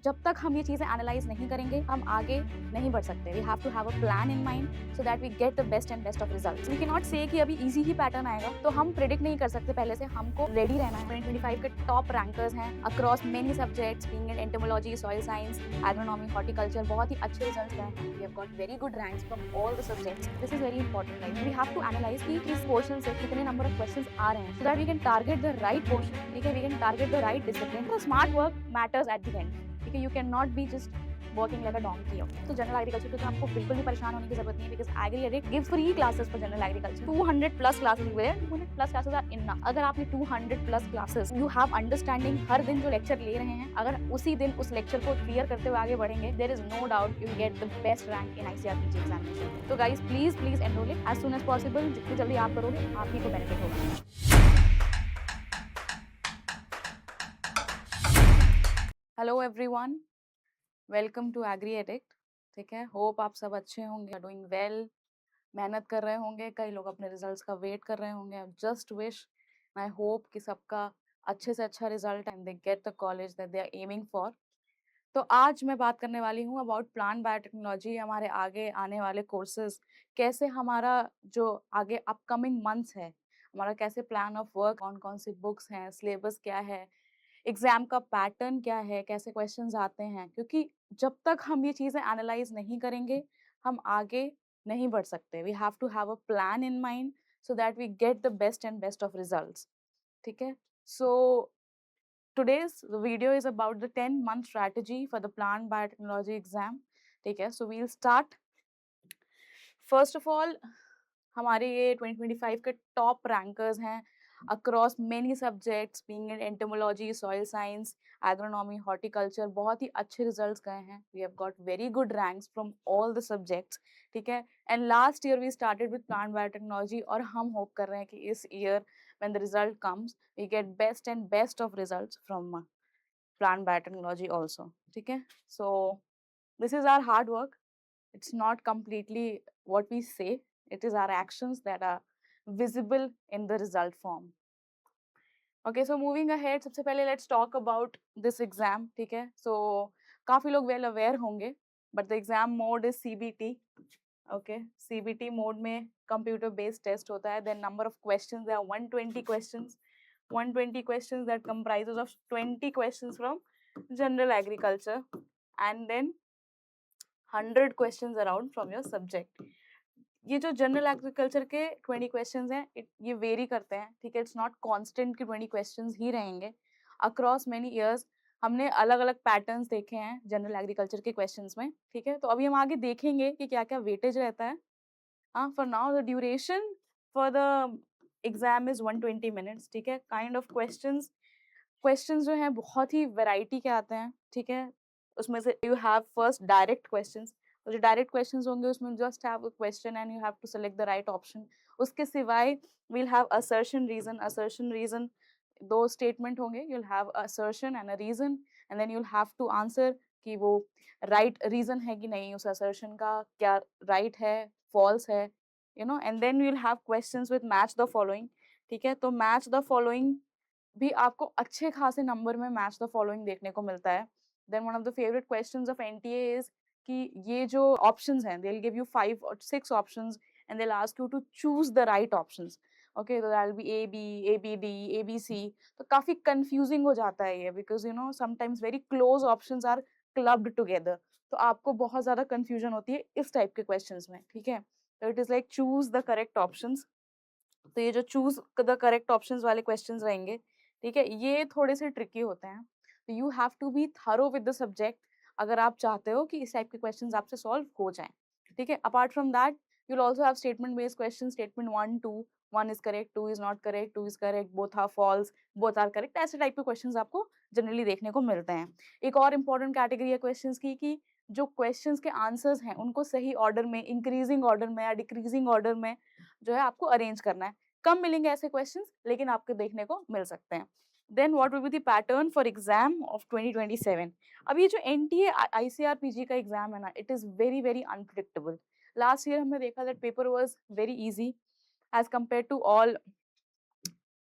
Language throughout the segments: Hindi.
जब तक हम ये चीज़ें एनालाइज नहीं करेंगे हम आगे नहीं बढ़ सकते। We have to have a plan in mind so that we get the best and best of results. We can not say कि अभी इजी ही पैटर्न आएगा, तो हम प्रेडिक्ट नहीं कर सकते पहले से, हमको रेडी रहना है। 2025 के टॉप रैंकर्स हैं across many subjects, being in entomology, soil science, agronomy, horticulture, बहुत ही अच्छे रिजल्ट्स गए हैं। We have got very good ranks from all the subjects. This is very important, right? We have to analyse कि इस पोर्शन से कितने नंबर ऑफ क्वेश्चंस आ रहे हैं so that we can target the right portion. ठीक है, we can target the right discipline. तो smart work matters at the end. ठीक है, you can not be just working like a donkey. तो जनरल एग्रीकल्चर पे तो आपको बिल्कुल भी परेशान होने की जरूरत नहीं है, because agree addict gives free classes for general agriculture. 200 plus classes हुए हैं, 200 प्लस क्लासेस आर इनफ। अगर आपने 200 plus classes, you have understanding, हर दिन जो लेक्चर ले रहे हैं, अगर उसी दिन उस लेक्चर को क्लियर करते हुए आगे बढ़ेंगे, there is no doubt you will get the best rank in ICRPG examination. तो guys please enroll it as soon as possible. जितनी जल्दी आप करोगे आप ही को बेनिफिट होगा। Hello everyone, welcome to agri addict. ठीक है, होप आप सब अच्छे होंगे, डूइंग वेल, मेहनत कर रहे होंगे। कई लोग अपने रिजल्ट्स का वेट कर रहे होंगे। जस्ट विश, आई होप कि सबका अच्छे से अच्छा result and they get the college that they are aiming for. तो आज मैं बात करने वाली हूँ अबाउट प्लांट बायोटेक्नोलॉजी, हमारे आगे आने वाले कोर्सेज, कैसे हमारा जो आगे अपकमिंग मंथ्स है, हमारा कैसे प्लान ऑफ वर्क, कौन कौन सी बुक्स हैं, सिलेबस क्या है, एग्जाम का पैटर्न क्या है, कैसे क्वेश्चंस आते हैं। क्योंकि जब तक हम ये चीज़ें एनालाइज नहीं करेंगे हम आगे नहीं बढ़ सकते। We have to have a plan in mind so that we get the best and best of results. ठीक है, सो today's video is about the 10-month strategy for the plant biotechnology exam. ठीक है, so we'll start. First of all, हमारे ये 2025 के टॉप रैंकर्स हैं across many subjects, being in entomology, soil science, agronomy, horticulture, बहुत ही अच्छे रिजल्ट्स गए हैं। We have got very good ranks from all the subjects. ठीक है, and last year we started with plant biotechnology, और हम होप कर रहे हैं कि इस year when the result comes we get best and best of results from plant biotechnology also. ठीक है, so this is our hard work. It's not completely what we say, it is our actions that are visible in the result form. Okay, so moving ahead, सबसे पहले let's talk about this exam. ठीक है, so काफी लोग well aware होंगे, but the exam mode is CBT. Okay, CBT mode में computer based test होता है. Then number of questions, there are 120 questions. 120 questions that comprises of 20 questions from general agriculture and then 100 questions around from your subject. ये जो जनरल एग्रीकल्चर के 20 क्वेश्चंस हैं, ये वेरी करते हैं। ठीक है, इट्स नॉट कांस्टेंट कि 20 क्वेश्चंस ही रहेंगे। अक्रॉस मेनी इयर्स हमने अलग अलग पैटर्न्स देखे हैं जनरल एग्रीकल्चर के क्वेश्चंस में। ठीक है, तो अभी हम आगे देखेंगे कि क्या क्या वेटेज रहता है। For now the duration for the exam is 120 minutes. ठीक है, काइंड ऑफ क्वेश्चंस जो हैं बहुत ही वैरायटी के आते हैं। ठीक है, उसमें से you have first direct questions, और जो डायरेक्ट क्वेश्चंस होंगे उसमें just have a question and you have to select the right option. उसके सिवाय वील हैव असर्शन रीजन, दो स्टेटमेंट होंगे, you'll have assertion and a reason and then you'll have to answer कि वो right reason है कि नहीं, उस assertion का क्या right है, false है, you know, and then we'll have questions with match the following. ठीक है, तो match the following भी आपको अच्छे खासे नंबर में मैच द फॉलोइंग देखने को मिलता है। Then one of the favourite questions of NTA is कि ये जो ऑप्शंस हैं, they will give you 5 or 6 options and they will ask you to choose the right options. Okay, तो that will be A B, A B D, A B C. तो काफी कंफ्यूजिंग हो जाता है ये, because you know sometimes very close options are clubbed together, तो आपको बहुत ज्यादा कंफ्यूजन होती है इस टाइप के क्वेश्चंस में। ठीक है, तो it is like choose the correct options. तो ये जो चूज द करेक्ट ऑप्शंस वाले क्वेश्चंस रहेंगे, ठीक है, ये थोड़े से ट्रिकी होते हैं। तो you have to be thorough with the subject अगर आप चाहते हो कि इस टाइप के क्वेश्चंस आपसे सॉल्व हो जाएं। ठीक है, apart from that you will also have statement based question, statement 1 2, 1 is correct, 2 is not correct, 2 is correct, both are false, both are correct, ऐसे टाइप के क्वेश्चंस आपको जनरली देखने को मिलते हैं। एक और इंपॉर्टेंट कैटेगरी है क्वेश्चंस की कि जो क्वेश्चंस के आंसर्स हैं उनको सही ऑर्डर में, इंक्रीजिंग ऑर्डर में या डिक्रीजिंग ऑर्डर में जो है आपको अरेंज करना है। कम मिलेंगे ऐसे क्वेश्चंस, लेकिन आपको देखने को मिल सकते हैं। Then what will be the pattern for exam of 2027। अब ये जो एनटीए आईसीआरपीजी का एग्जाम है ना, it is very very unpredictable. Last year हमने देखा that paper was very easy as compare to all,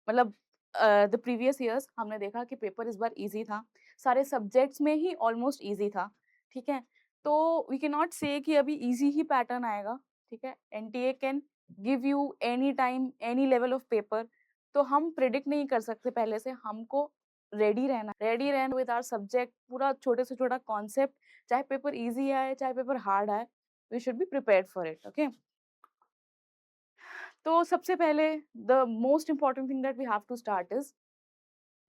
मतलब द प्रीवियस ईयर्स हमने देखा कि पेपर इस बार इजी था। सारे सब्जेक्ट्स में ही ऑलमोस्ट ईजी था, ठीक है। तो वी कैन नॉट से कि अभी ईजी ही पैटर्न आएगा, ठीक है। NTA can give you any time any level of paper, तो हम प्रिडिक्ट नहीं कर सकते पहले से, हमको रेडी रहना विद आवर सब्जेक्ट, पूरा छोटे से छोटा कॉन्सेप्ट, चाहे पेपर इजी आए चाहे पेपर हार्ड आए, we should be prepared for it, okay. तो सबसे पहले the most important thing that we have to start is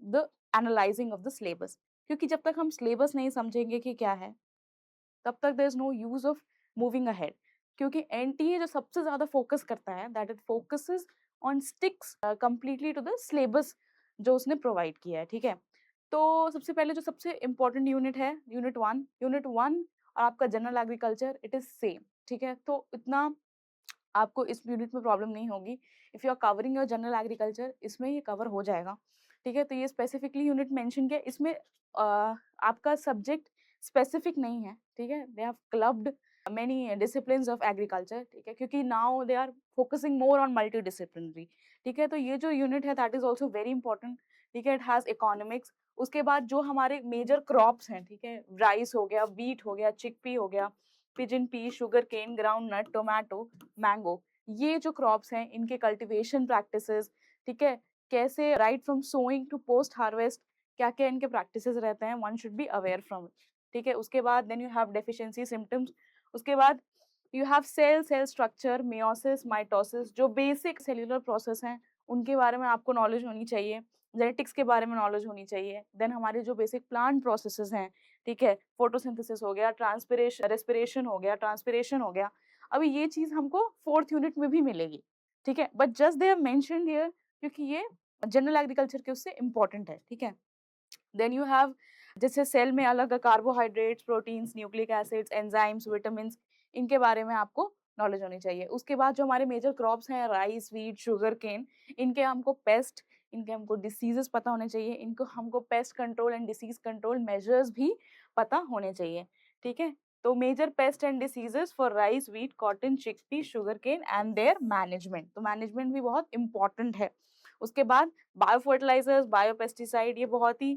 the analysing of the syllabus, क्योंकि जब तक हम सिलेबस नहीं समझेंगे कि क्या है, तब तक there is no use of moving ahead. क्योंकि एनटीए जो सबसे ज्यादा फोकस करता है, that it focuses on sticks completely to the syllabus जो उसने प्रोवाइड किया है, ठीक है। तो सबसे पहले जो सबसे इम्पोर्टेंट यूनिट है यूनिट वन और आपका general agriculture, it is same, ठीक है। तो इतना आपको इस यूनिट में प्रॉब्लम नहीं होगी। If you are covering your general agriculture, इसमें ये कवर हो जाएगा, ठीक है। तो ये स्पेसिफिकली यूनिट मेंशन किया, इसमें आपका सब्जेक्ट स्पेसिफिक नहीं है, ठीक है। They have clubbed many disciplines of agriculture, ठीक है, क्योंकि now they are focusing more on multidisciplinary, ठीक है। तो ये जो यूनिट है that is also very important, ठीक है। It has economics. उसके बाद जो हमारे मेजर क्रॉप्स हैं, ठीक है, राइस हो गया, व्हीट हो गया, चिकपी हो गया, pigeon pea, sugarcane, groundnut, tomato, mango, ये जो क्रॉप्स हैं इनके कल्टीवेशन प्रैक्टिसेस, ठीक है, कैसे right from sowing to post harvest क्या क्या इनके प्रैक्टिसेस रहते हैं, one should be aware from it, ठीक है। उसके बाद then you have deficiency symptoms. उसके बाद you have cell structure, meiosis, mitosis, जो बेसिक सेल्यूलर प्रोसेस हैं उनके बारे में आपको नॉलेज होनी चाहिए, जेनेटिक्स के बारे में नॉलेज होनी चाहिए। देन हमारे जो बेसिक प्लांट प्रोसेसेस हैं, ठीक है, फोटोसिंथेसिस हो गया, ट्रांसपिरेशन रेस्पिरेशन हो गया, ट्रांसपिरेशन हो गया, अभी ये चीज हमको फोर्थ यूनिट में भी मिलेगी, ठीक है। But just they have mentioned here क्योंकि ये जनरल एग्रीकल्चर के उससे इम्पोर्टेंट है, ठीक है। देन यू हैव जैसे सेल में अलग carbohydrates, proteins, nucleic acids, enzymes, vitamin, इनके बारे में आपको नॉलेज होनी चाहिए। उसके बाद जो हमारे मेजर क्रॉप्स हैं, राइस, व्हीट, शुगर केन, इनके हमको पेस्ट, इनके हमको डिसीजेस पता होने चाहिए, इनको हमको pest control and disease control measures भी पता होने चाहिए, ठीक है। तो major pest and diseases for rice, wheat, cotton, chickpea, sugarcane and their management, तो मैनेजमेंट भी बहुत इंपॉर्टेंट है। उसके बाद बायो फर्टिलाइजर्स, बायो पेस्टिसाइड, ये बहुत ही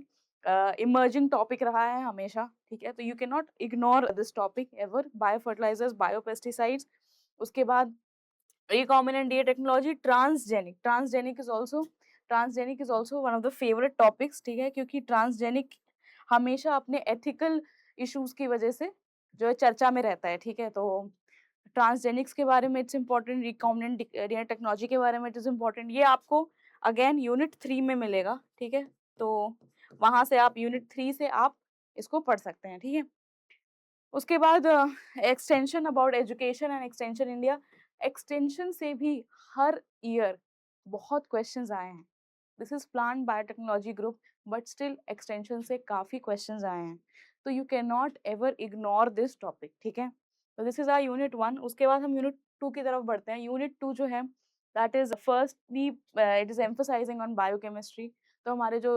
इमर्जिंग टॉपिक रहा है हमेशा, ठीक है। तो you can not ignore this topic ever, biofertilisers, biopesticides. उसके बाद recombinant DNA technology, transgenic is also one of the favourite topics, ठीक है, क्योंकि ट्रांसजेनिक हमेशा अपने एथिकल इश्यूज की वजह से जो है चर्चा में रहता है, ठीक है। तो ट्रांसजेनिक्स के बारे में it's important, recombinant DNA technology के बारे में इट इज इम्पोर्टेंट, ये आपको अगेन यूनिट 3 में मिलेगा, ठीक है। तो वहां से आप यूनिट 3 से आप इसको पढ़ सकते हैं, ठीक है। उसके बाद extension about education and extension India, extension से भी हर ईयर बहुत क्वेश्चंस आए हैं। This is plant biotechnology group, but still extension से काफी क्वेश्चंस आए हैं, तो you can not ever ignore this topic, ठीक है। तो दिस इज आवर यूनिट 1। उसके बाद हम यूनिट 2 की तरफ बढ़ते हैं। यूनिट 2 जो है that is firstly it is emphasising on biochemistry. तो हमारे जो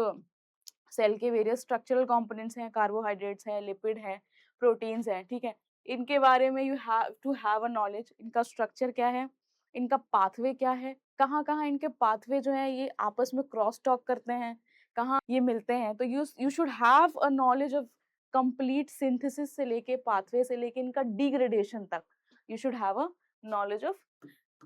सेल के वेरियस स्ट्रक्चरल कंपोनेंट्स हैं, कार्बोहाइड्रेट्स हैं, लिपिड हैं, प्रोटीन्स हैं, ठीक है, इनके बारे में you have to have a knowledge, इनका स्ट्रक्चर क्या है, इनका पाथवे क्या है, कहाँ कहाँ इनके पाथवे जो है ये आपस में क्रॉस टॉक करते हैं, कहाँ ये मिलते हैं। तो you should have a knowledge of complete synthesis से लेके पाथवे से लेके इनका डिग्रेडेशन तक, you should have a knowledge of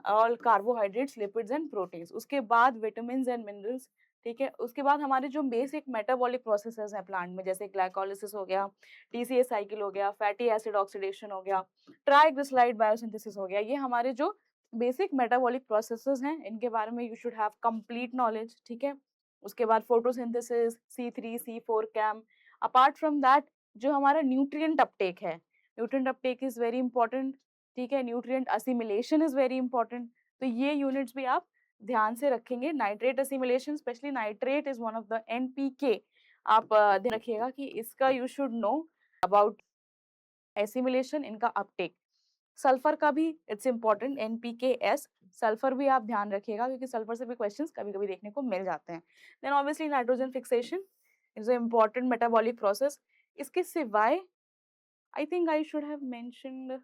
all carbohydrates, lipids and proteins. उसके बाद विटामिन एंड मिनरल्स, ठीक है। उसके बाद हमारे जो बेसिक मेटाबॉलिक प्रोसेसेस हैं प्लांट में, जैसे ग्लाइकोलिसिस हो गया, टीसीए साइकिल हो गया, फैटी एसिड ऑक्सीडेशन हो गया, ट्राइग्लिसराइड बायोसिंथेसिस हो गया, ये हमारे जो बेसिक मेटाबॉलिक प्रोसेसेस हैं इनके बारे में you should have complete knowledge, ठीक है। उसके बाद photosynthesis, C3 C4 CAM. Apart from that जो हमारा न्यूट्रिएंट अपटेक है, nutrient uptake is very important, ठीक है। Nutrient assimilation is very important, तो ये यूनिट्स भी आप ध्यान से रखेंगे। Nitrate assimilation, specially nitrate is one of the NPK, आप ध्यान रखिएगा कि इसका you should know about assimilation, इनका अपटेक। सल्फर का भी इट्स इम्पोर्टेंट, NPKS, सल्फर भी आप ध्यान रखिएगा क्योंकि सल्फर से भी क्वेश्चंस कभी कभी देखने को मिल जाते हैं। Then obviously nitrogen fixation is a important metabolic process. इसके सिवाय I think I should have mentioned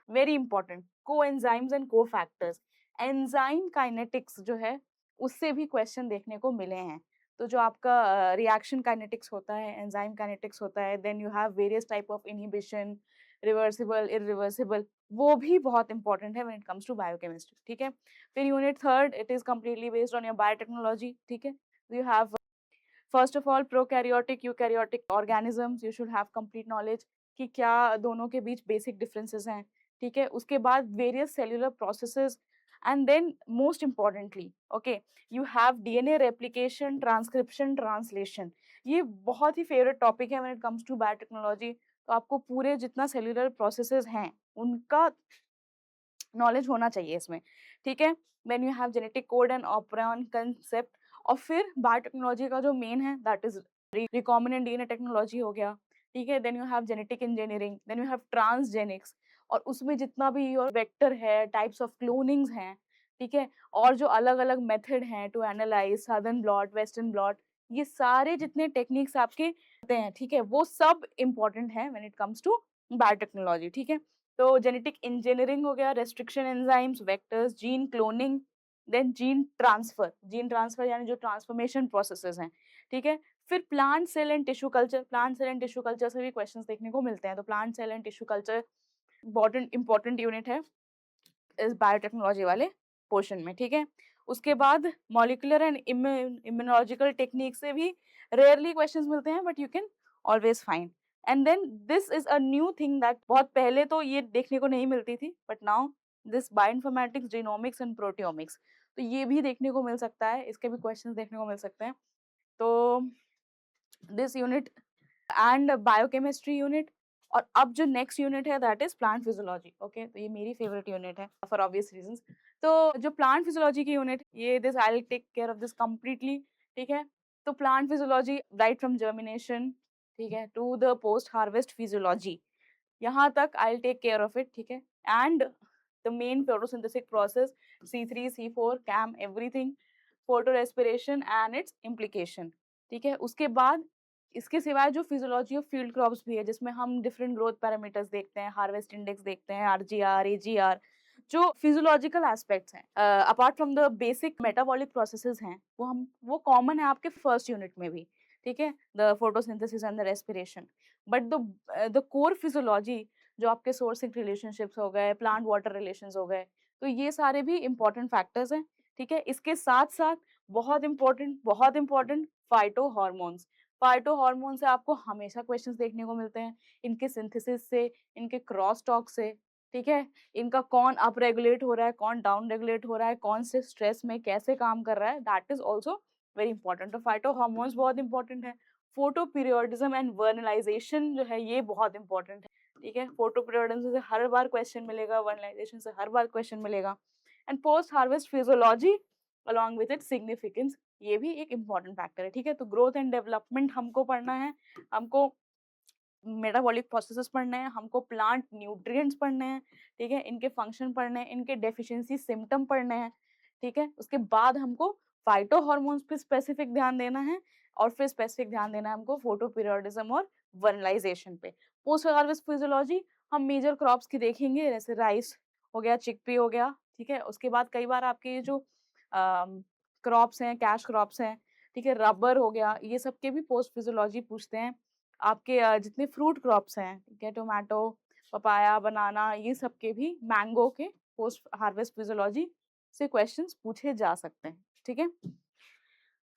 very important coenzymes and cofactors, enzyme kinetics जो है उससे भी क्वेश्चन देखने को मिले हैं, तो जो आपका रिएक्शन काइनेटिक्स होता है, एंजाइम काइनेटिक्स होता है, then you have various type of inhibition, reversible, irreversible, वो भी बहुत इंपॉर्टेंट है when it comes to biochemistry, ठीक है। फिर unit third, it is completely based on your biotechnology, ठीक है। You have first of all prokaryotic, eukaryotic organisms, you should have complete knowledge कि क्या दोनों के बीच बेसिक डिफरेंसेस हैं, ठीक है। उसके बाद various cellular processes, and then most importantly, okay, you have DNA replication, transcription, translation. ये बहुत ही फेवरेट टॉपिक है when it comes to biotechnology. तो आपको पूरे जितना सेल्यूलर प्रोसेसेस हैं उनका नॉलेज होना चाहिए इसमें, ठीक है। Then you have genetic code and operon concept, और फिर बायोटेक्नोलॉजी का जो मेन है that is recombinant DNA technology हो गया, ठीक है। Then you have genetic engineering, then you have transgenics, और उसमें जितना भी और वेक्टर है, टाइप्स ऑफ क्लोनिंग्स हैं, ठीक है, और जो अलग अलग मेथड हैं to analyse Southern blot, western blot, ये सारे जितने टेक्निक्स आपके होते हैं, ठीक है, वो सब इम्पोर्टेंट है when it comes to biotechnology, ठीक है। तो जेनेटिक इंजीनियरिंग हो गया, restriction enzymes, vectors, gene cloning, then gene transfer यानी जो ट्रांसफॉर्मेशन प्रोसेसेस हैं, ठीक है। फिर plant cell and tissue culture, plant cell and tissue culture से भी क्वेश्चंस देखने को मिलते हैं। तो plant cell and tissue culture important unit है इस बायोटेक्नोलॉजी वाले पोर्शन में, ठीक है। उसके बाद मॉलिक्यूलर एंड इम्यूनोलॉजिकल टेक्निक से भी रेयरली क्वेश्चंस मिलते हैं, but you can always find. And then this is a new thing that बहुत पहले तो ये देखने को नहीं मिलती थी, but now this bioinformatics, genomics and proteomics, तो ये भी देखने को मिल सकता है, इसके भी क्वेश्चंस देखने को मिल सकते हैं। तो this unit and biochemistry unit, और अब जो नेक्स्ट यूनिट है that is plant physiology, okay. तो ये मेरी फेवरेट यूनिट है फॉर ऑब्वियस रीजंस। तो जो प्लांट फिजियोलॉजी की यूनिट, ये this I will take care of this completely, ठीक है। तो plant physiology right from germination, ठीक है, to the post harvest physiology, यहाँ तक I will take care of it, ठीक है। And the main photosynthesis process, C3 C4 CAM everything, photo respiration and it's implication, ठीक है। उसके बाद इसके सिवाय जो फिजियोलॉजी ऑफ फील्ड क्रॉप्स भी है, जिसमें हम डिफरेंट ग्रोथ पैरामीटर्स देखते हैं, हार्वेस्ट इंडेक्स देखते हैं, RGR AGR, जो फिजियोलॉजिकल एस्पेक्ट्स हैं apart from the basic metabolic processes हैं, वो कॉमन है आपके फर्स्ट यूनिट में भी, ठीक है, the photosynthesis and the respiration. But the core physiology, जो आपके सोर्सिंग रिलेशनशिप्स हो गए, प्लांट वाटर रिलेशंस हो गए, तो ये सारे भी इंपॉर्टेंट फैक्टर्स हैं, ठीक है। इसके साथ साथ बहुत important phyto hormones, phyto hormone से आपको हमेशा क्वेश्चंस देखने को मिलते हैं, इनके सिंथेसिस से, इनके क्रॉस टॉक से, ठीक है, इनका कौन अप रेगुलेट हो रहा है, कौन डाउन रेगुलेट हो रहा है, कौन से स्ट्रेस में कैसे काम कर रहा है, that is also very important. तो फाइटो हार्मोन्स बहुत इंपॉर्टेंट है। फोटो पीरियोडिज्म एंड वर्नलाइजेशन जो है ये बहुत इंपॉर्टेंट है, ठीक है। फोटो पीरियोडिज्म से हर बार क्वेश्चन मिलेगा, वर्नलाइजेशन से हर बार क्वेश्चन मिलेगा। And post harvest physiology along with it significance, ये भी एक इम्पॉर्टेंट फैक्टर है, ठीक है। तो ग्रोथ एंड डेवलपमेंट हमको पढ़ना है, हमको मेटाबॉलिक प्रोसेसेस पढ़ने हैं, हमको प्लांट न्यूट्रिएंट्स पढ़ने हैं, ठीक है, इनके फंक्शन पढ़ने हैं, इनके डेफिशिएंसी सिम्टम पढ़ने हैं, ठीक है। उसके बाद हमको फाइटो हार्मोन्स पे स्पेसिफिक ध्यान देना है, और फिर स्पेसिफिक ध्यान देना है हमको फोटो पीरियोडिज्म और वर्नलाइजेशन पे। पोस्ट हार्वेस्ट फिजियोलॉजी हम मेजर क्रॉप्स की देखेंगे, जैसे राइस हो गया, चिकपी हो गया, ठीक है। उसके बाद कई बार आपके ये जो क्रॉप्स हैं, कैश क्रॉप्स हैं, ठीक है, रबर हो गया, ये सब के भी पोस्ट फिजियोलॉजी पूछते हैं। आपके जितने फ्रूट क्रॉप्स हैं, ठीक है, टोमेटो, पपाया, बनाना, ये सब के भी, मैंगो के पोस्ट हार्वेस्ट फिजियोलॉजी से क्वेश्चंस पूछे जा सकते हैं, ठीक है।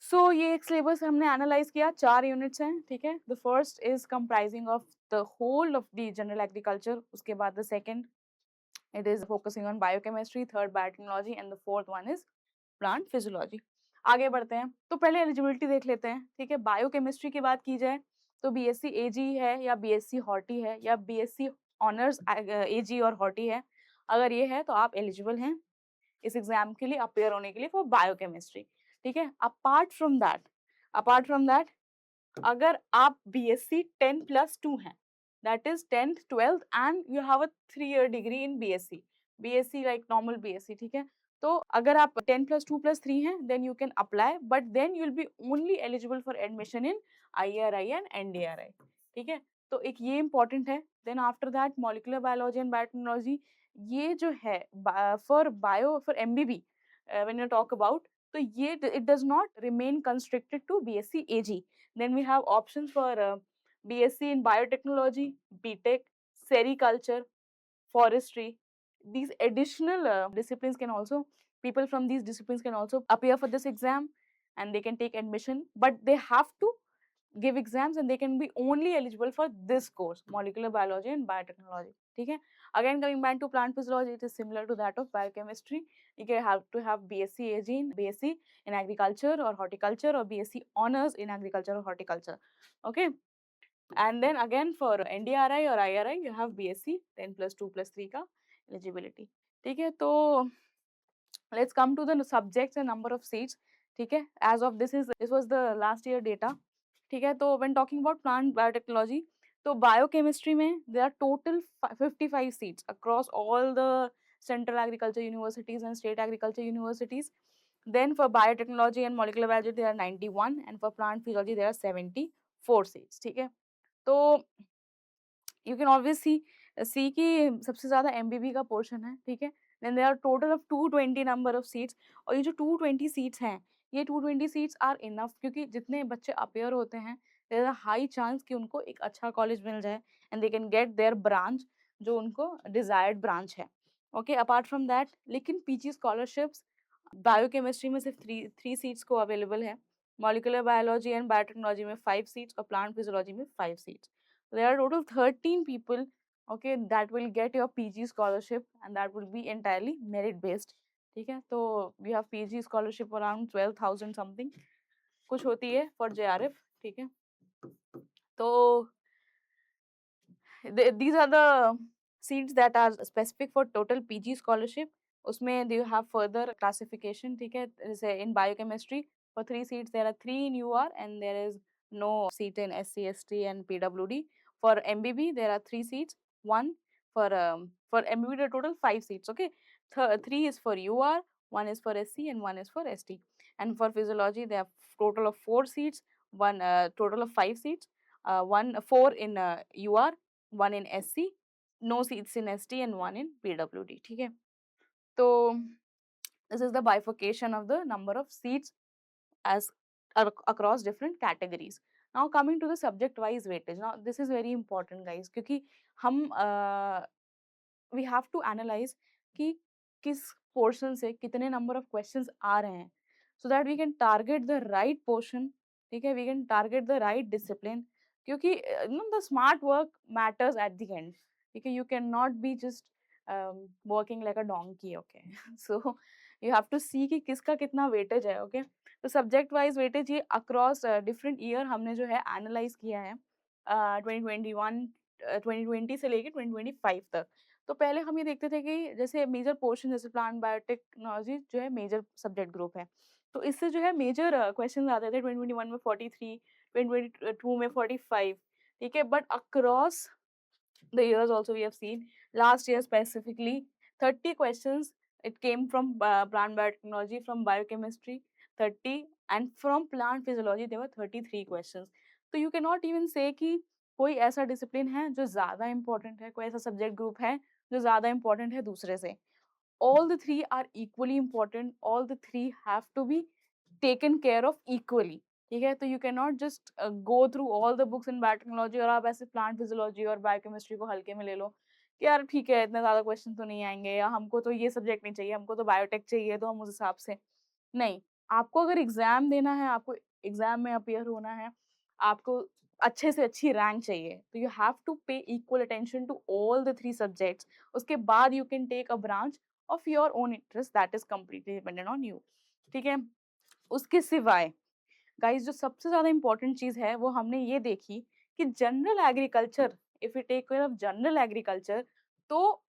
सो ये एक सिलेबस हमने एनालाइज किया, 4 यूनिट्स हैं, ठीक है। The first is comprising of the whole of the general agriculture, उसके बाद the second it is focusing on biochemistry, third biotechnology, and the fourth one is plant physiology। आगे बढ़ते हैं, तो पहले एलिजिबिलिटी देख लेते हैं, ठीक है। बायोकेमिस्ट्री की बात की जाए तो BSc AG है, या BSc हॉर्टी है, या BSc ऑनर्स AG और हॉर्टी है। अगर ये है तो आप एलिजिबल हैं इस एग्जाम के लिए अपेयर होने के लिए फॉर बायोकेमिस्ट्री, ठीक है। अपार्ट फ्रॉम दैट अगर आप BSc 10+2 हैं, that is 10th 12th and you have a 3-year degree in BSc like normal BSc, ठीक है। तो अगर आप 10+2+3 हैं then you can apply, but then you'll be only eligible for admission in IRI and NDRI, ठीक है। तो एक ये important है। then after that molecular biology and biotechnology, ये जो है for MBB when you talk about, तो ये it does not remain constricted to BSc AG. Then we have options for BSc in biotechnology, BTech, sericulture, forestry. These additional disciplines can also, people from these disciplines can also appear for this exam, and they can take admission, but they have to give exams and they can be only eligible for this course, molecular biology and biotechnology. ठीक है. Again, coming back to plant physiology, it is similar to that of biochemistry. You can have to have BSc AG in BSc in agriculture or horticulture, or BSc honors in agriculture or horticulture. Okay. And then again for NDRI or IRI, you have BSc 10 plus 2 plus 3 का eligibility. ठीक है. तो let's come to the subjects and number of seats. ठीक है. As of this was the last year data. ठीक है. तो when talking about plant biotechnology, तो biochemistry में there are total 55 seats across all the central agriculture universities and state agriculture universities. Then for biotechnology and molecular biology there are 91, and for plant physiology there are 74 seats. ठीक है. तो you can always see कि सबसे ज़्यादा MBB का पोर्शन है. ठीक है. Then there are total of 220 number of seats, और ये जो 220 seats हैं, ये 220 seats are enough, क्योंकि जितने बच्चे अपेयर होते हैं there is a high chance कि उनको एक अच्छा कॉलेज मिल जाए and they can get their branch, जो उनको desired branch है. Okay, apart from that, लेकिन PG scholarships बायोकेमिस्ट्री में सिर्फ थ्री सीट्स को अवेलेबल है, मॉलिक्यूलर बायोलॉजी एंड बायोटेक्नोलॉजी में 5 seats और प्लांट फिजियोलॉजी में 5 seats. There are total 13 people, okay, that will get your PG scholarship, and that will be entirely merit based. ठीक है. तो we have PG scholarship around 12,000 something कुछ होती है for JRF. ठीक है. तो these are the seats that are specific for total PG scholarship. उसमें you have further classification. ठीक है. जैसे in biochemistry for 3 seats there are 3 in UR and there is no seat in SC, ST and PWD. For MBB there are 3 seats. One for MBB there are total 5 seats. Okay. 3 is for UR, 1 is for SC and 1 is for ST. And for physiology there are total of 4 seats, one total of 5 seats, 4 in UR, 1 in SC, no seats in ST and 1 in PWD. ठीक है. तो this is the bifurcation of the number of seats as across different categories. Now coming to the subject wise weightage. Now this is very important guys, क्योंकि हम we have to analyze कि किस portion से कितने number of questions आ रहे हैं, so that we can target the right portion. ठीक है. We can target the right discipline, क्योंकि the smart work matters at the end. ठीक है. You cannot be just working like a donkey. Okay. So you have to see कि किसका कितना weightage है. Okay. तो subject wise weightage ये across different year हमने जो है analyze किया है 2021 2020 से लेके 2025 तक. तो पहले हम ये देखते थे कि जैसे मेजर पोर्शन जैसे प्लांट बायोटेक्नोलॉजी जो है मेजर सब्जेक्ट ग्रुप है, तो इससे जो है मेजर क्वेश्चन आते थे 2021 में 43, 2022 में 45. ठीक है. But across the years also we have seen, last year specifically 30 questions it came from plant biotechnology, from biochemistry 30, and from plant physiology there were 33 questions. तो you cannot even say कि कोई ऐसा डिसिप्लिन है जो ज्यादा इंपॉर्टेंट है, कोई ऐसा सब्जेक्ट ग्रुप है जो ज्यादा इंपॉर्टेंट है दूसरे से. all the three are equally important, all the three have to be taken care of equally. ठीक है. तो you can not just go through all the books in biotechnology और आप ऐसे प्लांट फिजियोलॉजी और बायोकेमिस्ट्री को हल्के में ले लो कि यार ठीक है इतने ज्यादा क्वेश्चन तो नहीं आएंगे, या हमको तो ये सब्जेक्ट नहीं चाहिए, हमको तो बायोटेक चाहिए, तो हम उस हिसाब से नहीं. आपको अगर एग्जाम देना है, आपको एग्जाम में अपियर होना है, आपको अच्छे से अच्छी रैंक चाहिए, तो you have to pay equal attention to all the 3 subjects. उसके बाद you can take a branch of your own interest, that is completely dependent on you. ठीक है. उसके सिवाय गाइस जो सबसे ज्यादा इंपॉर्टेंट चीज है वो हमने ये देखी कि general agriculture, if you take care of general agriculture, तो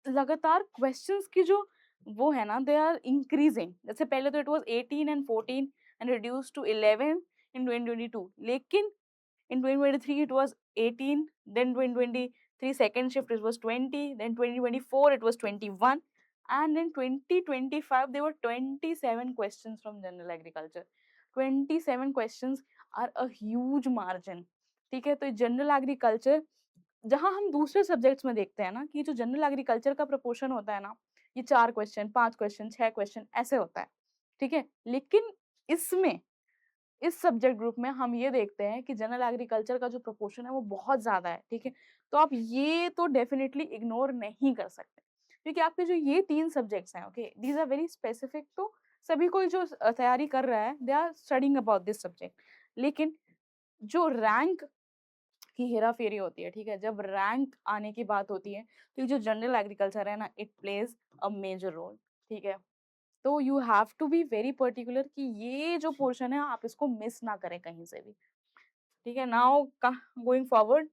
लगातार क्वेश्चंस की जो वो है ना, दे आर इंक्रीजिंग. जैसे पहले तो it was 18 and 14 and reduced to 11 in 2022, लेकिन in 2023 it was 18, then 2023 second shift it was 20, then 2024 it was 21, and in 2025 there were 27 questions from general agriculture. 27 questions are a huge margin. ठीक है. तो जनरल एग्रीकल्चर जहां हम दूसरे सब्जेक्ट्स में देखते हैं ना कि जो जनरल एग्रीकल्चर का प्रपोर्शन होता है ना, ये 4 क्वेश्चन, 5 क्वेश्चन, 6 क्वेश्चन ऐसे होता है. ठीक है। लेकिन इसमें इस सब्जेक्ट ग्रुप में हम ये देखते हैं कि जनरल एग्रीकल्चर का जो प्रोपोर्शन है वो बहुत ज्यादा है, ठीक है। तो आप ये तो डेफिनेटली इग्नोर नहीं कर सकते, क्योंकि आपके जो ये 3 सब्जेक्ट्स हैं, okay, these are very specific. तो सभी कोई जो तैयारी कर रहा है, they are studying about this subject. लेकिन जो रैंक की हेरा फेरी होती है, ठीक है, जब रैंक आने की बात होती है, तो ये जो जनरल एग्रीकल्चर है ना, it plays a major role, ठीक है। तो you have to be very particular कि ये जो पोर्शन है आप इसको मिस ना करें कहीं से भी, ठीक है। नाउ गोइंग फॉरवर्ड,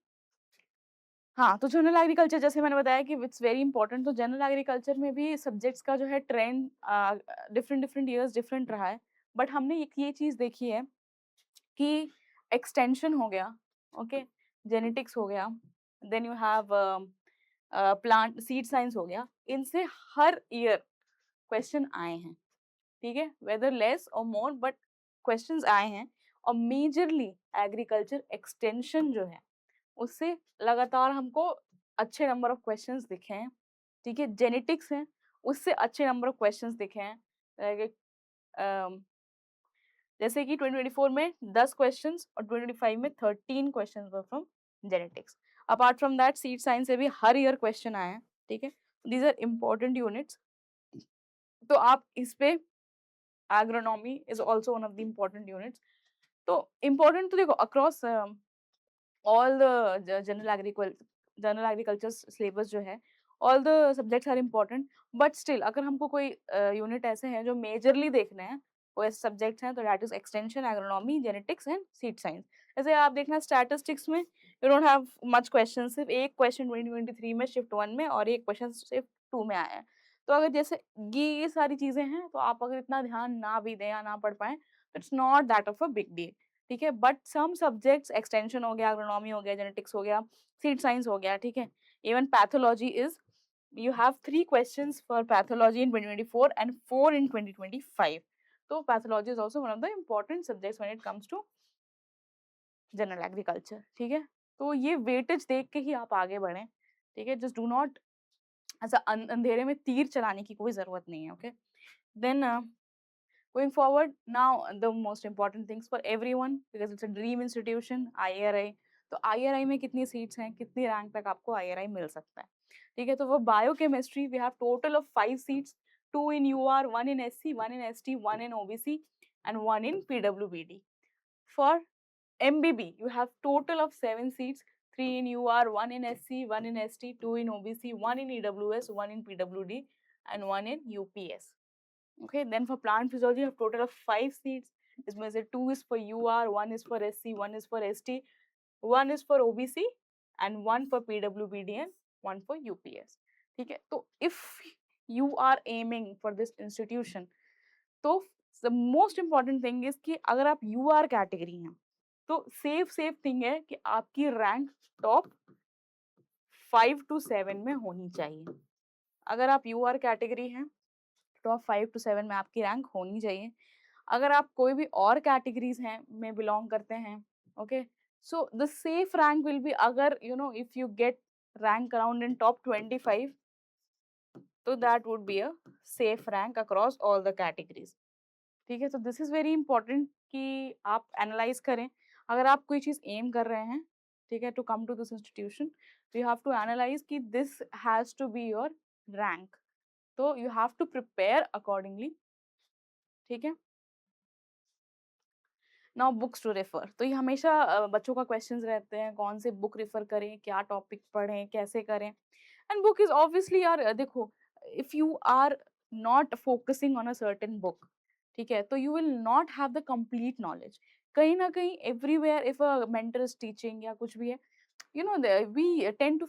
हाँ, तो जनरल एग्रीकल्चर जैसे मैंने बताया कि इट्स वेरी इंपॉर्टेंट। तो जनरल एग्रीकल्चर में भी सब्जेक्ट्स का जो है trend different different years different रहा है। बट हमने एक ये चीज देखी है कि एक्सटेंशन हो गया, ओके, जेनेटिक्स हो गया, then you have plant seed science हो गया, इनसे हर ईयर क्वेश्चन आए हैं, ठीक है, वेदर लेस और मोर, बट क्वेश्चंस आए हैं। और मेजरली एग्रीकल्चर एक्सटेंशन जो है उससे लगातार हमको अच्छे नंबर ऑफ क्वेश्चंस दिखे हैं, ठीक है। जेनेटिक्स है, उससे अच्छे नंबर ऑफ क्वेश्चंस दिखे हैं। जैसे कि 2024 में 10 क्वेश्चंस और 2025 में 13 questions were from genetics. Apart from that seed science से भी हर ईयर क्वेश्चन आए हैं, ठीक है। These are important units. तो आप इस पे agronomy is also one of the important units. तो इम्पोर्टेंट तो देखो across all the general agriculture syllabus जो है, all the subjects are important. But still अगर हमको कोई यूनिट ऐसे हैं जो मेजरली देखने हैं, वो ऐसे सब्जेक्ट्स हैं, तो that is extension, agronomy, genetics and seed science. जैसे आप देखना स्टैटिस्टिक्स में you don't have much question, सिर्फ एक क्वेश्चन 2023 में शिफ्ट 1 में और एक क्वेश्चन शिफ्ट 2 में आया है। तो अगर जैसे ये सारी चीजें हैं, तो आप अगर इतना ध्यान ना भी दें या ना पढ़ पाए, तो it's not that of a big deal, ठीक है। बट सम सब्जेक्ट्स, एक्सटेंशन हो गया, एग्रोनॉमी हो गया, जेनेटिक्स हो गया, सीड साइंस हो गया, ठीक है। Even pathology is, you have 3 questions for pathology in 2024 and 4 in 2025. So pathology is also one of the important subjects when it comes to general agriculture, ठीक है। तो ये वेटेज देख के ही आप आगे बढ़ें, ठीक है। जस्ट डू नॉट ऐसा अंधेरे में तीर चलाने की कोई जरूरत नहीं है, okay. Then going forward, now the most important things for everyone, because it's a dream institution, IARI. तो आईआरआई में कितनी सीट्स हैं, कितनी रैंक तक आपको आईआरआई मिल सकता है, ठीक है। तो वो biochemistry, we have total of 5 seats, 2 in UR, 1 in SC, 1 in ST, 1 in OBC and 1 in PWBD. For MBB, you have total of 7 seats, 3 in UR, 1 in SC, 1 in ST, 2 in OBC, 1 in EWS, 1 in PWD, and 1 in UPS. Okay, then for plant physiology, you have total of 5 seats. This means that 2 is for UR, 1 is for SC, 1 is for ST, 1 is for OBC, and 1 for PWBD and 1 for UPS. ठीक है, तो if you are aiming for this institution, तो the most important thing is कि अगर आप UR कैटेगरी हैं, तो सेफ थिंग है कि आपकी रैंक टॉप 5 to 7 में होनी चाहिए। अगर आप UR कैटेगरी हैं, टॉप 5 to 7 में आपकी रैंक होनी चाहिए। अगर आप कोई भी और कैटेगरीज हैं में बिलोंग करते हैं, okay, so the safe rank will be, अगर you know if you get rank around in top 25, तो that would be a safe rank across all the categories, ठीक है। तो दिस इज वेरी इंपॉर्टेंट कि आप एनालाइज करें। अगर आप कोई चीज एम कर रहे हैं, ठीक है, to come to this institution, you have to analyse कि this has to be your rank, तो you have to prepare accordingly, ठीक है। नाउ बुक्स टू रेफर, तो ये हमेशा बच्चों का क्वेश्चंस रहते हैं, कौन से बुक रेफर करें, क्या टॉपिक पढ़ें, कैसे करें। एंड बुक इज ऑब्वियसली, यार देखो, if you are not focusing on a certain book, ठीक है, तो you will not have the complete knowledge. कहीं ना कहीं everywhere if a mentor is teaching या कुछ भी है, you know we tend to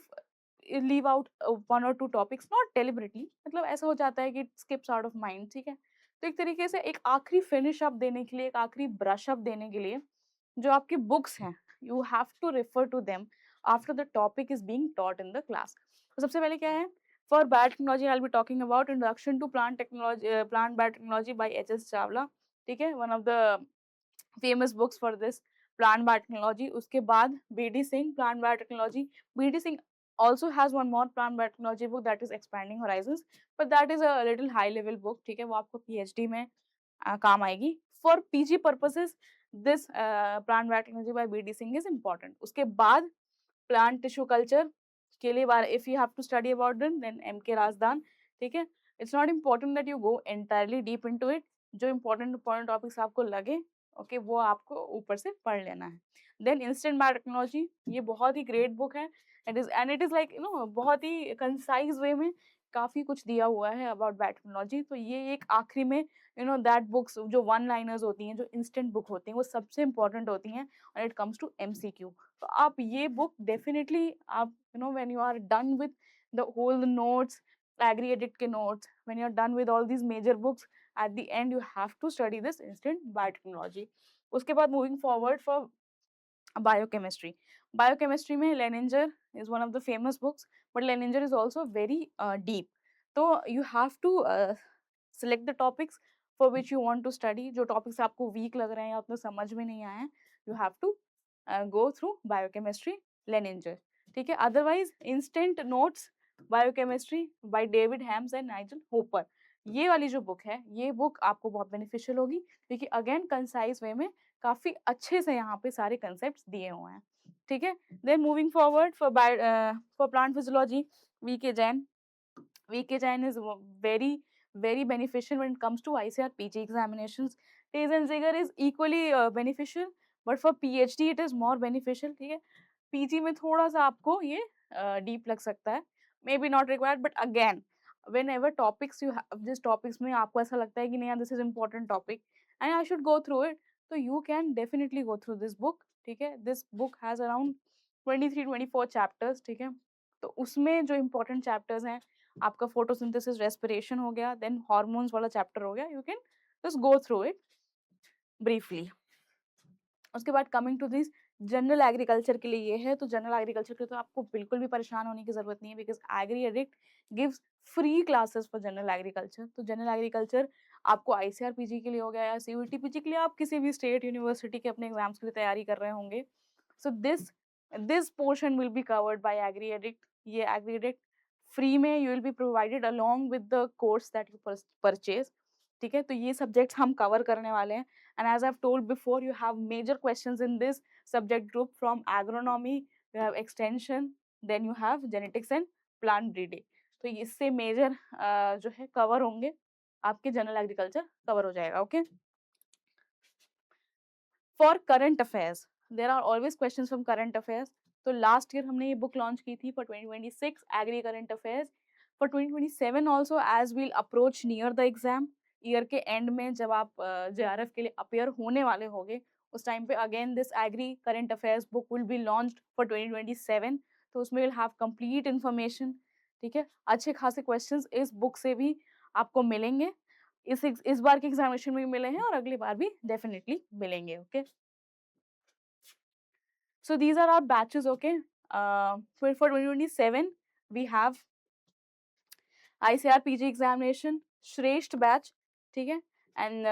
leave out 1 or 2 topics, not deliberately, मतलब ऐसा हो जाता है कि it skips out of mind, ठीक है। तो एक तरीके से एक आखिरी फिनिश अप देने के लिए, एक आखिरी ब्रश अप देने के लिए, जो आपकी बुक्स हैं, you have to refer to them after the topic is being taught in the class. तो सबसे पहले क्या है, for biotechnology I will be talking about introduction to plant technology, plant biotechnology by HS Chawla, ठीक है, one of the famous books for this plant biotechnology. उसके बाद BD Singh, plant biotechnology. BD Singh also has one more plant biotechnology book, that is Expanding Horizons, but that is a little high level book, ठीक है, वो आपको PhD में काम आएगी. For PG purposes this plant biotechnology by BD Singh is important. उसके बाद प्लांट टिश्यू कल्चर के लिए बार if you have to study about then M K Razdan. ठीक है, it's not important that you go entirely deep into it. जो इम्पोर्टेंट टॉपिक्स आपको लगे ओके वो आपको ऊपर से पढ़ लेना है. देन इंस्टेंट बायोटेक्नोलॉजी, ये बहुत ही ग्रेट बुक है. इट इज लाइक बहुत ही कंसाइज वे में काफी कुछ दिया हुआ है अबाउट बायोटेक्नोलॉजी. तो ये एक आखिरी में दैट बुक्स जो वन लाइनर्स होती हैं, जो इंस्टेंट बुक होती हैं, वो सबसे इंपॉर्टेंट होती हैं और इट कम्स टू एमसीक्यू. तो आप ये बुक डेफिनेटली आप when you are done with the whole notes, agri addict के notes, when you are done with all these major books, at the end you have to study this instant biotechnology. उसके बाद moving forward for biochemistry. Biochemistry में Leninger is one of the famous books, but Leninger is also very deep. So you have to select the topics for which you want to study. जो topics आपको weak लग रहे हैं या उतना समझ में नहीं आए हैं, you have to go through biochemistry Leninger. ठीक है, otherwise instant notes biochemistry by David Hams and Nigel Hopper. ये वाली जो बुक है, ये बुक आपको बहुत बेनिफिशियल होगी क्योंकि अगेन कंसाइज वे में काफी अच्छे से यहाँ पे सारे कंसेप्ट्स दिए हुए हैं. ठीक है, then moving forward for plant physiology, VK Jain. VK Jain is very beneficial when it comes to ICAR PG examinations. Tays and Ziegler is equally beneficial, but for PhD it is more beneficial. ठीक है, PG में थोड़ा सा आपको ये deep लग सकता है, maybe not required, but again whenever topics you have, जिस topics में आपको ऐसा लगता है कि नहीं यार this is important topic and I should go through it, so you can definitely go through this book. ठीक है, this book has around 23-24 chapters. ठीक है, तो उसमें जो important chapters हैं, आपका फोटोसिंथेसिस रेस्पिरेशन हो गया, देन हार्मोन्स वाला चैप्टर हो गया. You can just go through it briefly. उसके बाद coming to this general agriculture के लिए ये है. तो जनरल एग्रीकल्चर के तो आपको बिल्कुल भी परेशान होने की जरूरत नहीं है because agree addict gives free classes for general agriculture. तो जनरल एग्रीकल्चर आपको आईसीआर पीजी के लिए हो गया या सीयूईटी पीजी के लिए, आप किसी भी स्टेट यूनिवर्सिटी के अपने एग्जाम्स के लिए तैयारी कर रहे होंगे. So this portion will be covered by Agri Addict. ये एग्री एडिक्ट फ्री में you will be provided along with the course that you purchase. ठीक है, तो ये सब्जेक्ट्स हम कवर करने वाले हैं. And as I've told before, you have major questions in this subject group from agronomy, you have extension, then you have genetics and plant breeding. तो इससे major जो है cover होंगे, आपके general agriculture cover हो जाएगा. Okay. For current affairs, there are always questions from current affairs. तो last year हमने ये book launch की थी for 2026 agri current affairs. For 2027 also, as we'll approach near the exam, year के एंड में जब आप जेआरएफ के लिए अपेयर होने वाले होंगे, उस टाइम पे again this agri current affairs book will be launched for 2027. तो उसमें विल हैव कंप्लीट इन्फॉर्मेशन. ठीक है, अच्छे खासे क्वेश्चंस इस बुक से भी आपको मिलेंगे. इस बार के एग्जामिनेशन में भी मिले हैं और अगली बार भी डेफिनेटली मिलेंगे. Okay, so these are our batches. Okay, for 2027 we have ICAR PG examination Shreshth batch. ठीक है, and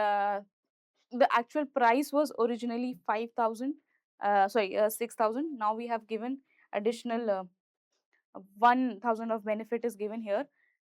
the actual price was originally 5,000 6,000. now we have given additional 1,000 of benefit is given here.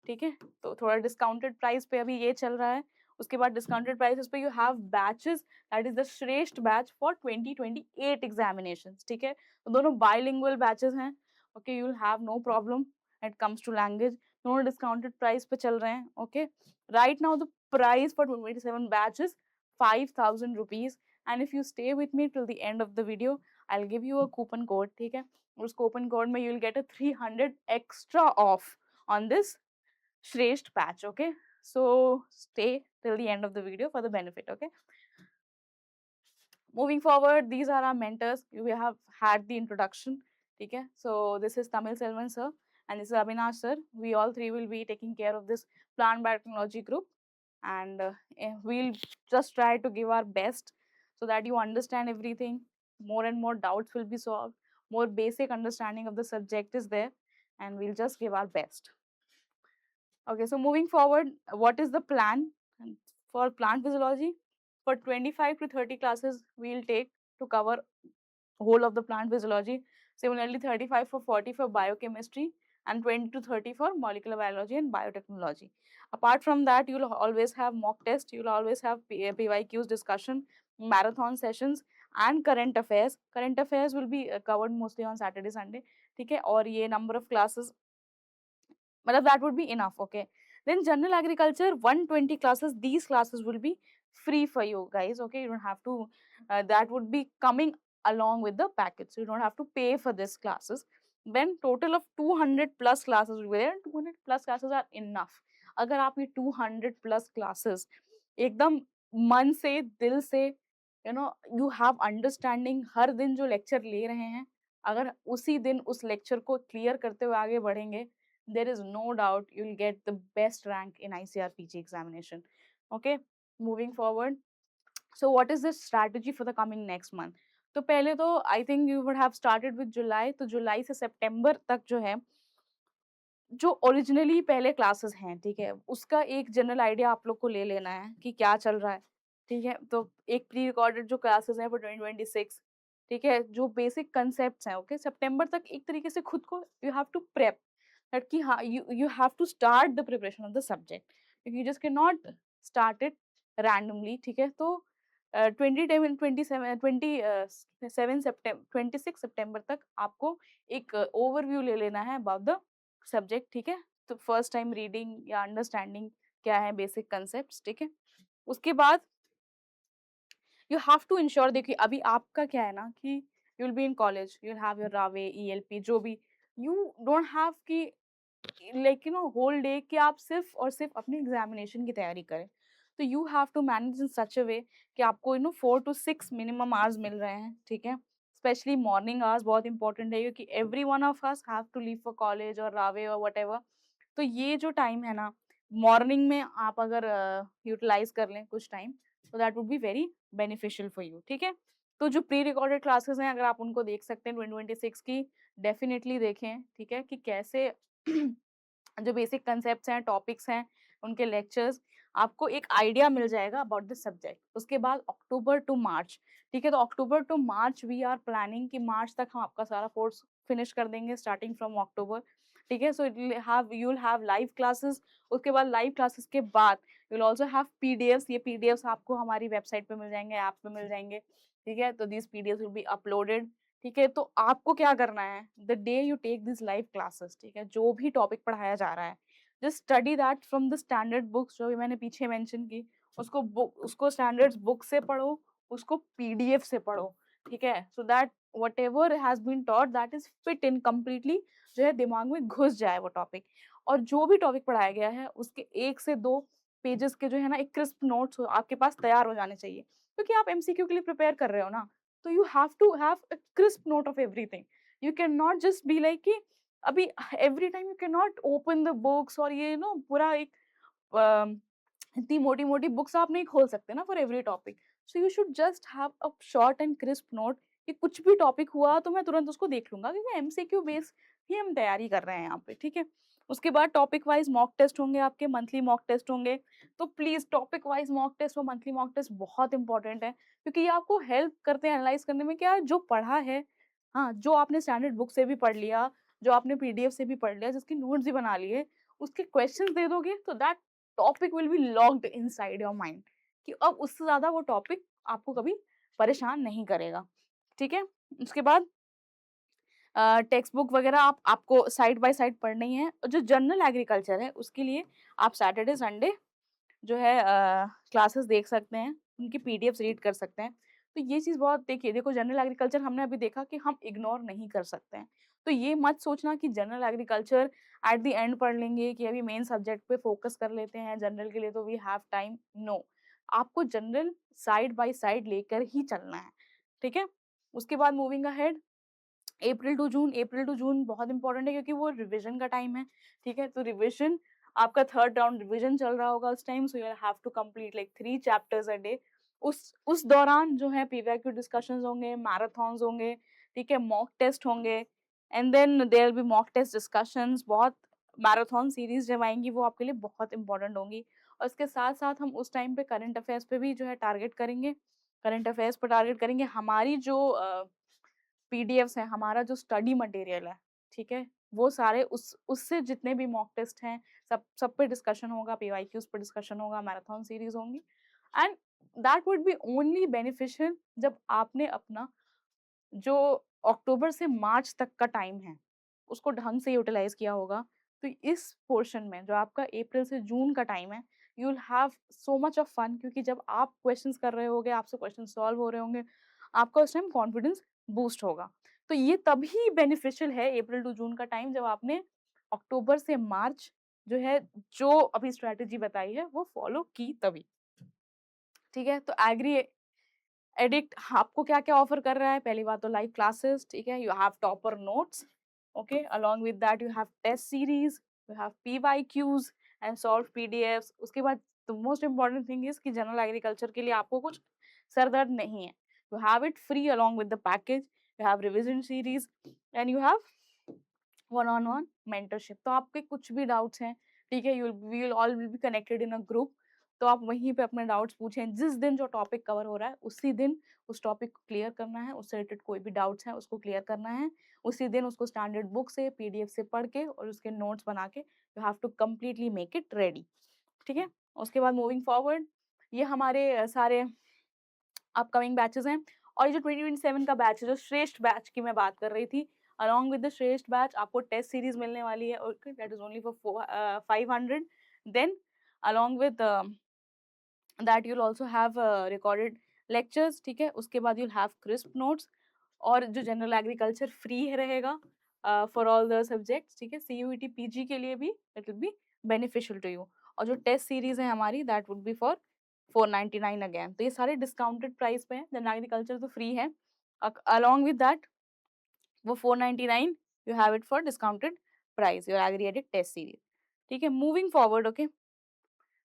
ठीक है, तो थोड़ा डिस्काउंटेड प्राइस पे अभी ये चल रहा है. उसके बाद डिस्काउंटेड प्राइसेस पे you have batches, that is the Shreshth batch for 2028 examinations. ठीक है, तो दोनों बाइलिंगुअल बैचेस हैं. Okay, you will have no problem it comes to language. दोनों डिस्काउंटेड प्राइस पे चल रहे हैं. Okay, right now the price for 2027 batch is 5,000 rupees. and if you stay with me till the end of the video, I'll give you a coupon code. ठीक है, उस coupon code में you will get a 300 extra off on this श्रेष्ठ batch. Okay, so stay till the end of the video for the benefit. Okay, moving forward, these are our mentors. We have had the introduction. ठीक है, so this is Tamil Selvan sir and this is Abhinash sir. We all three will be taking care of this plant biotechnology group, and we'll just try to give our best so that you understand everything. More and more doubts will be solved, more basic understanding of the subject is there, and we'll just give our best. Okay, so moving forward, what is the plan for plant physiology? For 25 to 30 classes we'll take to cover whole of the plant physiology. Similarly, 35 for 40 for biochemistry, and 20 to 30 for molecular biology and biotechnology. Apart from that, you'll always have mock test, you'll always have PYQs discussion, marathon sessions and current affairs. Current affairs will be covered mostly on Saturday, Sunday. ठीक है, और ये number of classes, मतलब that would be enough. Okay, then general agriculture 120 classes, these classes will be free for you guys. Okay, you don't have to that would be coming along with the package, so you don't have to pay for these classes. Then total of 200 plus classes will be there. 200 plus classes are enough. अगर आप ये 200 plus classes एकदम मन से दिल से you have understanding, हर दिन जो lecture ले रहे हैं, अगर उसी दिन उस lecture को clear करते हुए आगे बढ़ेंगे, there is no doubt you'll get the best rank in ICRPG examination. Okay, moving forward. So what is the strategy for the coming next month? तो पहले तो I think you would have started with July. तो जुलाई से सितंबर तक जो है, जो ओरिजिनली पहले क्लासेस हैं, ठीक है, उसका एक जनरल आइडिया आप लोग को ले लेना है कि क्या चल रहा है, ठीक है। तो एक प्री रिकॉर्डेड जो क्लासेस हैं फॉर 2026, ठीक है, जो बेसिक कंसेप्ट्स हैं, ओके, सितंबर तक एक तरीके से खुद को you have to prep that कि हाँ you have to start the preparation of the subject, you just can not start it randomly, ठीक है। तो 26 सितंबर तक आपको एक ओवरव्यू ले लेना है अबाउट द सब्जेक्ट, ठीक है। तो फर्स्ट टाइम रीडिंग या अंडरस्टैंडिंग क्या है, बेसिक कंसेप्ट्स, ठीक है। उसके बाद यू हैव टू इंश्योर, देखिए अभी आपका क्या है ना कि you will be in college, you will have your रावे ईएलपी जो भी, यू डोंट हैव कि लाइक होल डे कि आप सिर्फ और सिर्फ अपनी एग्जामिनेशन की तैयारी करें। तो you have to manage in such a way कि आपको 4 to 6 मिनिमम आवर्स मिल रहे हैं, ठीक है। स्पेशली मॉर्निंग आवर्स बहुत इंपॉर्टेंट है क्योंकि every one of us have to leave for college और रावे और वट। तो ये जो टाइम है ना, मॉर्निंग में आप अगर यूटिलाइज कर लें कुछ टाइम, तो that would be very beneficial for you, ठीक है। तो जो प्री रिकॉर्डेड क्लासेस हैं, अगर आप उनको देख सकते हैं 2026 की, डेफिनेटली देखें, ठीक है, कि कैसे जो बेसिक कंसेप्ट्स हैं, टॉपिक्स हैं, उनके लेक्चर्स, आपको एक आइडिया मिल जाएगा अबाउट द सब्जेक्ट। उसके बाद अक्टूबर टू मार्च, ठीक है, तो October to March we are planning कि मार्च तक हम आपका सारा कोर्स फिनिश कर देंगे स्टार्टिंग फ्रॉम अक्टूबर, ठीक है। So you will have live classes. उसके बाद लाइव क्लासेस के बाद you will also have PDFs. ये पीडीएफ्स आपको हमारी वेबसाइट पे मिल जाएंगे, ऐप पे मिल जाएंगे, ठीक है। तो these PDFs will be uploaded, ठीक है। तो आपको क्या करना है, the day you take this live classes, ठीक है, जो भी टॉपिक पढ़ाया जा रहा है, just study that from the standard books जो भी मैंने पीछे मेंशन की, उसको स्टैंडर्ड्स बुक से पढ़ो, उसको पीडीएफ से पढ़ो, ठीक है। So that whatever has been taught that is fit in completely, जो है दिमाग में घुस जाए वो टॉपिक। और जो भी टॉपिक पढ़ाया गया है उसके 1 से 2 पेजेस के जो है ना एक क्रिस्प नोट्स आपके पास तैयार हो जाने चाहिए, क्योंकि आप एमसीक्यू के लिए प्रिपेयर कर रहे हो ना। तो you have to have a crisp note of everything. You cannot just be like कि अभी every time you cannot open the books और ये पूरा एक इतनी मोटी मोटी बुक्स आप नहीं खोल सकते ना for every topic. So you should just have a short and crisp note कि कुछ भी टॉपिक हुआ तो मैं तुरंत उसको देख लूंगा, क्योंकि एमसीक्यू बेस ही हम तैयारी कर रहे हैं यहाँ पे, ठीक है। उसके बाद टॉपिक वाइज मॉक टेस्ट होंगे, आपके मंथली मॉक टेस्ट होंगे। तो please topic wise mock test और मंथली मॉक टेस्ट बहुत इंपॉर्टेंट है, क्योंकि ये आपको हेल्प करते हैं एनालाइज करने में क्या जो पढ़ा है, हाँ, जो आपने स्टैंडर्ड बुक से भी पढ़ लिया, जो आपने पीडीएफ से भी पढ़ लिया, जिसके नोट्स भी बना लिए, उसके क्वेश्चंस दे दोगे तो that topic will be locked inside your mind, कि अब उससे ज्यादा वो टॉपिक आपको कभी परेशान नहीं करेगा, ठीक है। उसके बाद टेक्स्ट बुक वगैरह आपको साइड बाय साइड पढ़नी है। और जो जनरल एग्रीकल्चर है उसके लिए आप सैटरडे संडे जो है क्लासेस देख सकते हैं, उनकी पीडीएफ्स रीड कर सकते हैं। तो ये चीज़ बहुत, देखिए देखो जनरल एग्रीकल्चर हमने अभी देखा कि हम इग्नोर नहीं कर सकते हैं। तो ये मत सोचना कि general agriculture eight the and पढ़ लेंगे, कि अभी मेन सब्जेक्ट पे फोकस कर लेते हैं जनरल के लिए तो वी हैव टाइम। नो, आपको जनरल साइड बाय साइड लेकर ही चलना है, ठीक है। उसके बाद moving ahead, April to June बहुत इंपॉर्टेंट है, क्योंकि वो रिविजन का टाइम है, ठीक है। तो रिविजन, आपका थर्ड राउंड रिविजन चल रहा होगा उस time, so you have to complete like 3 chapters a day. उस दौरान जो है पीवाईक्यू डिस्कशंस होंगे, मैराथॉन्स होंगे, ठीक है, मॉक टेस्ट होंगे, and then there will be mock test discussions. बहुत मैराथन सीरीज जब आएंगी वो आपके लिए बहुत इंपॉर्टेंट होंगी। और इसके साथ साथ हम उस टाइम पे करंट अफेयर्स पे भी जो है टारगेट करेंगे, करंट अफेयर्स पर टारगेट करेंगे। हमारी जो पीडीएफ्स है, हमारा जो स्टडी मटेरियल है, ठीक है, वो सारे उससे जितने भी मॉक टेस्ट हैं सब पे डिस्कशन होगा, पीवाईक्यूज पे डिस्कशन होगा, मैराथन सीरीज होंगी। And that would B only beneficial जब आपने अपना जो अक्टूबर से मार्च तक का टाइम है उसको ढंग से यूटिलाइज किया होगा। तो इस पोर्शन में जो आपका अप्रैल से जून का टाइम है, you will have so much of fun, क्योंकि जब आप क्वेश्चंस कर रहे होगे, आपसे क्वेश्चन सॉल्व हो रहे होंगे, आपका उस टाइम कॉन्फिडेंस बूस्ट होगा। तो ये तभी बेनिफिशियल है अप्रैल टू जून का टाइम, जब आपने अक्टूबर से मार्च जो है, जो अभी स्ट्रेटेजी बताई है वो फॉलो की तभी। ठीक है, तो एग्री एडिक्ट आपको क्या क्या ऑफर कर रहा है? पहली बात तो लाइव क्लासेस, ठीक है, you have topper notes, okay, along with that you have test series, you have PYQs and solve PDFs. उसके बाद the most important thing is कि जनरल एग्रीकल्चर के लिए आपको कुछ सर दर्द नहीं है, you have it free along with the package, you have revision series and you have one on one mentorship. तो आपके कुछ भी डाउट्स हैं, ठीक है, we will all will be connected in a group, तो आप वहीं पे अपने डाउट्स पूछें। जिस दिन जो टॉपिक कवर हो रहा है उसी दिन उस टॉपिक को क्लियर करना है, उससे रिलेटेड कोई भी डाउट्स हैं उसको क्लियर करना है, उसी दिन उसको स्टैंडर्ड बुक से पीडीएफ से पढ़ के और उसके नोट्स बना के you have to completely make it ready. ठीक है, उसके बाद मूविंग फॉरवर्ड, ये हमारे सारे अपकमिंग बैचेस हैं। और ये जो 2027 का बैच है, जो श्रेष्ठ बैच की मैं बात कर रही थी, along with the Shreshth batch आपको टेस्ट सीरीज मिलने वाली है, okay, that is only for 500। Then along with that you'll also have recorded lectures, ठीक है, उसके बाद यूल हैव क्रिस्प नोट्स, और जो जनरल एग्रीकल्चर फ्री रहेगा फॉर ऑल द सब्जेक्ट्स, ठीक है, CUET PG के लिए भी it will be beneficial to you. और जो टेस्ट सीरीज है हमारी, that would be for 499 again. तो ये सारे डिस्काउंटेड प्राइस पे है, जनरल एग्रीकल्चर तो फ्री है, अलॉन्ग विद दैट वो 499 you have it for discounted price, your aggregated test series. ठीक है, मूविंग फॉरवर्ड, ओके,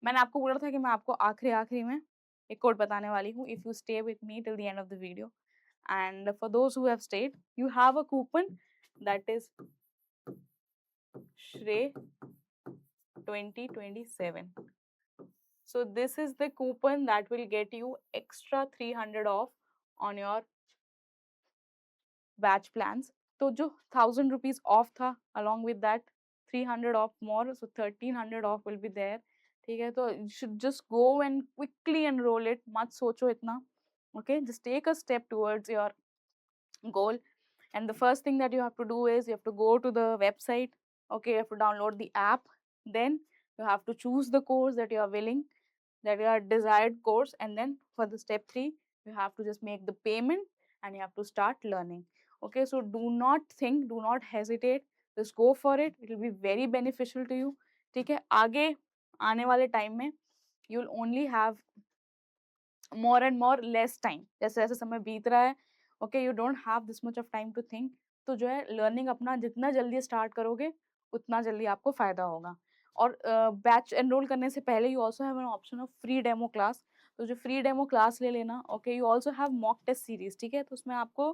मैंने आपको बोला था कि मैं आपको आखिरी में एक कोड बताने वाली हूँ, if you stay with me till the end of the video, and for those who have stayed, you have a coupon that is Shrey 2027. So this is the coupon that will get you extra 300 off on your batch plans. तो जो 1000 rupees off था, along with that 300 off more, so 1300 off will be there. ठीक है, तो you should just go and quickly enroll it, मत सोचो इतना, okay, just take a step towards your goal. And the first thing that you have to do is you have to go to the website, okay, you have to download the app, then you have to choose the course that you are willing, that your desired course, and then for the step 3 you have to just make the payment and you have to start learning. Okay, so do not think, do not hesitate, just go for it, it will be very beneficial to you. ठीक है, आगे आने वाले टाइम में you will only have more and more less time, जैसे जैसे समय बीत रहा है, okay, you don't have this much of time to think, तो जो है लर्निंग अपना जितना जल्दी स्टार्ट करोगे उतना जल्दी आपको फायदा होगा। और बैच एनरोल करने से पहले you also have an option of free demo class, तो जो फ्री डेमो क्लास ले लेना, okay, you also have mock test series, ठीक है, तो उसमें आपको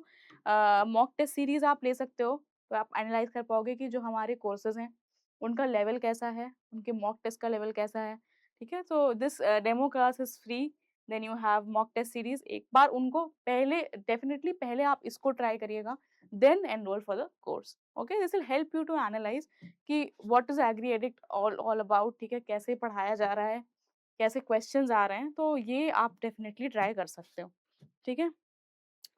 मॉक टेस्ट सीरीज आप ले सकते हो, तो आप एनालाइज कर पाओगे कि जो हमारे कोर्सेज हैं उनका लेवल कैसा है, उनके मॉक टेस्ट का लेवल कैसा है। ठीक है, तो this demo class is free, then you have mock test series, एक बार उनको पहले डेफिनेटली पहले आप इसको ट्राई करिएगा, then enroll for the course. Okay, this will help you to analyse कि what is agri addict all about, ठीक है, कैसे पढ़ाया जा रहा है, कैसे क्वेश्चंस आ रहे हैं, तो ये आप डेफिनेटली ट्राई कर सकते हो। ठीक है,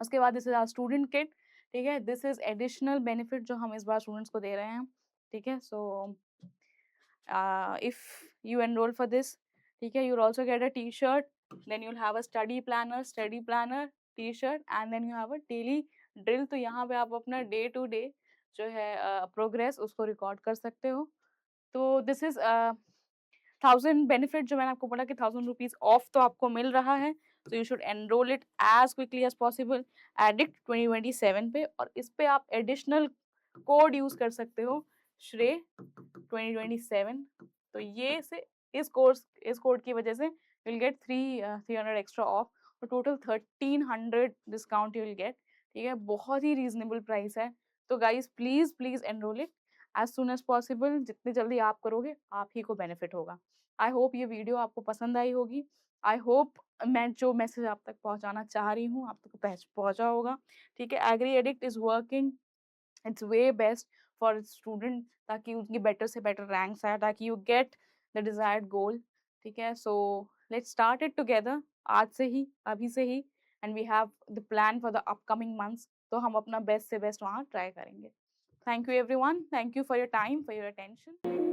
उसके बाद this is our student kit, ठीक है, दिस इज एडिशनल बेनिफिट जो हम इस बार स्टूडेंट्स को दे रहे हैं। ठीक है, सो if you enroll for this, ठीक है, you'll also get a t-shirt, then you'll have a study planner t-shirt, and then you have a daily drill, तो यहाँ पे आप अपना डे टू डे जो है प्रोग्रेस उसको रिकॉर्ड कर सकते हो। तो दिस इज 1000 बेनिफिट, जो मैंने आपको बोला कि 1000 रुपीज ऑफ तो आपको मिल रहा है, तो you should enrol it as quickly as possible addict 2027 पे, और इस पे आप एडिशनल कोड यूज कर सकते हो, श्रेय 2027। तो ये से इस कोड की वजह से you will get 300 extra off, और total 1300 discount you will get. ठीक है, बहुत ही रीजनेबल प्राइस है, तो guys please please enroll it as soon as possible, जितनी जल्दी आप करोगे आप ही को बेनिफिट होगा। आई होप ये वीडियो आपको पसंद आई होगी, आई होप मैं जो मैसेज आप तक पहुंचाना चाह रही हूँ आप तक पहुंचा होगा। ठीक है, agri addict is working its way best for student, ताकि उनकी बेटर से बेटर रैंक्स आए, ताकि you get the desired goal. ठीक है, so let's start it together, आज से ही, अभी से ही, and we have the plan for the upcoming months. तो हम अपना बेस्ट से बेस्ट वहाँ ट्राई करेंगे। Thank you everyone, thank you for your time, for your attention.